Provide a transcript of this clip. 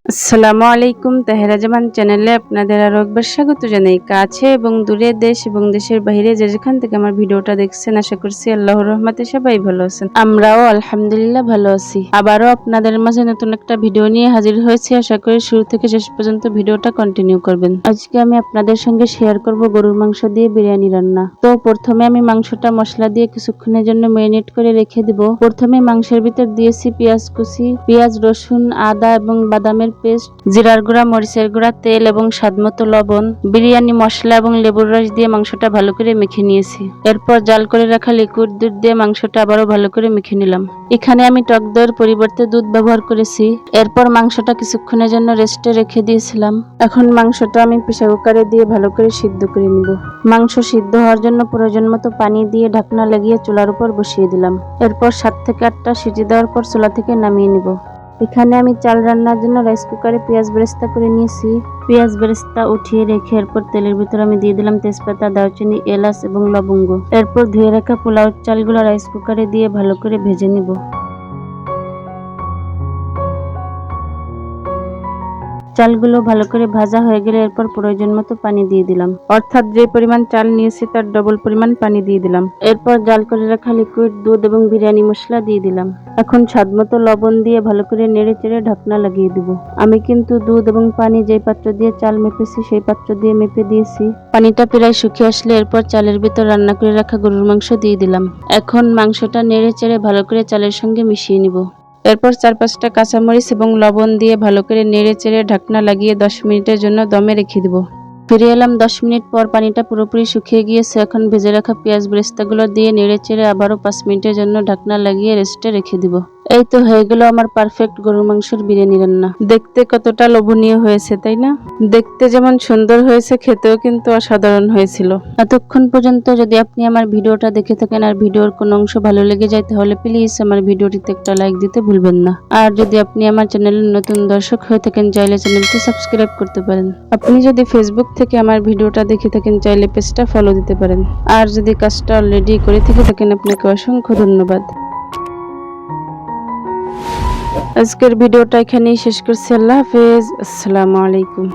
আসসালামু আলাইকুম। তাহেরা জামান চ্যানেলে আপনাদের আরো একবার স্বাগত জানাই। কাছে এবং দূরে, দেশ এবং দেশের বাইরে যে যেখান থেকে আমার ভিডিওটা দেখছেন, আশা করছি আল্লাহর রহমতে সবাই ভালো আছেন। আমরাও আলহামদুলিল্লাহ ভালো আছি। আবারও আপনাদের মাঝে নতুন একটা ভিডিও নিয়ে হাজির হয়েছি। আশা করি শুরু থেকে শেষ পর্যন্ত ভিডিওটা কন্টিনিউ করবেন। আজকে আমি আপনাদের সঙ্গে শেয়ার করব গরুর মাংস দিয়ে বিরিয়ানি রান্না। তো প্রথমে আমি মাংসটা মশলা দিয়ে কিছুক্ষণের জন্য ম্যারিনেট করে রেখে দিব। প্রথমে মাংসের ভিতর দিয়েছি পেঁয়াজ কুচি, পেঁয়াজ, রসুন, আদা এবং বাদামের পেস্ট, জিরার গুঁড়া, মরিচের গুঁড়া, তেল এবং স্বাদমতো লবণ, বিরিয়ানি মশলা এবং লেবুর রস দিয়ে মাংসটা ভালো করে মেখে নিয়েছি। এরপর জাল করে রাখা লিকুইড দুধ দিয়ে মাংসটা আবারও ভালো করে মেখে নিলাম। এখানে আমি টক দইয়ের পরিবর্তে দুধ ব্যবহার করেছি। এরপর মাংসটা কিছুক্ষণের জন্য রেস্টে রেখে দিয়েছিলাম। এখন মাংসটা আমি প্রেসার কুকারে দিয়ে ভালো করে সিদ্ধ করে নিব। মাংস সিদ্ধ হওয়ার জন্য প্রয়োজন মতো পানি দিয়ে ঢাকনা লাগিয়ে চুলার উপর বসিয়ে দিলাম। এরপর 7 থেকে 8টা সিটি দেওয়ার পর চুলা থেকে নামিয়ে নিব। এখানে আমি চাল রান্নার জন্য রাইস কুকারে পেঁয়াজ বেরেস্তা করে নিয়েছি। পেঁয়াজ বেরেস্তা উঠিয়ে রেখে এরপর তেলের ভিতর আমি দিয়ে দিলাম তেজপাতা, দারচিনি, এলাচ এবং লবঙ্গ। এরপর ধুয়ে রাখা পোলাও চালগুলো রাইস কুকারে দিয়ে ভালো করে ভেজে নিব। চালগুলো ভালো করে ভাজা হয়ে গেলে এরপর প্রয়োজন মতো পানি দিয়ে দিলাম। অর্থাৎ যে পরিমাণ চাল নিয়েছি তার ডবল পরিমাণ পানি দিয়ে দিলাম। এরপর জাল করে রাখা লিকুইড দুধ এবং বিরিয়ানি মশলা দিয়ে দিলাম। এখন স্বাদমতো লবণ দিয়ে ভালো করে নেড়ে চেড়ে ঢাকনা লাগিয়ে দিব। আমি কিন্তু দুধ এবং পানি যে পাত্র দিয়ে চাল মেপেছি সেই পাত্র দিয়ে মেপে দিয়েছি। পানিটা প্রায় শুকিয়ে আসলে এরপর চালের ভিতর রান্না করে রাখা গরুর মাংস দিয়ে দিলাম। এখন মাংসটা নেড়ে চেড়ে ভালো করে চালের সঙ্গে মিশিয়ে নিব। এরপর 4-5টা কাঁচামরিচ এবং লবণ দিয়ে ভালো করে নেড়ে চেড়ে ঢাকনা লাগিয়ে 10 মিনিটের জন্য দমে রেখে দিব। ফিরে এলাম 10 মিনিট পর। পানিটা পুরোপুরি শুকিয়ে গিয়েছে। এখন ভেজে রাখা পেঁয়াজ বেরেস্তাগুলো দিয়ে নেড়ে চেড়ে আবারও 5 মিনিটের জন্য ঢাকনা লাগিয়ে রেস্টে রেখে দিব। এই তো হয়ে গেল আমার পারফেক্ট গরুর মাংসের বিরিয়ানি রান্না। দেখতে কতটা লোভনীয় হয়েছে, তাই না? দেখতে যেমন সুন্দর হয়েছে, খেতেও কিন্তু অসাধারণ হয়েছিল। এতক্ষণ পর্যন্ত যদি আপনি আমার ভিডিওটা দেখে থাকেন আর ভিডিওর কোনো অংশ ভালো লেগে যায়, তাহলে প্লিজ আমার ভিডিওটিতে একটা লাইক দিতে ভুলবেন না। আর যদি আপনি আমার চ্যানেলের নতুন দর্শক হয়ে থাকেন, চাইলে চ্যানেলটি সাবস্ক্রাইব করতে পারেন। আপনি যদি ফেসবুক থেকে আমার ভিডিওটা দেখে থাকেন, চাইলে পেজটা ফলো দিতে পারেন। আর যদি কাজটা অলরেডি করে থেকে থাকেন, আপনাকে অসংখ্য ধন্যবাদ। আজকের ভিডিওটা এখানেই শেষ করছি। আল্লাহ হাফেজ। আসসালামু আলাইকুম।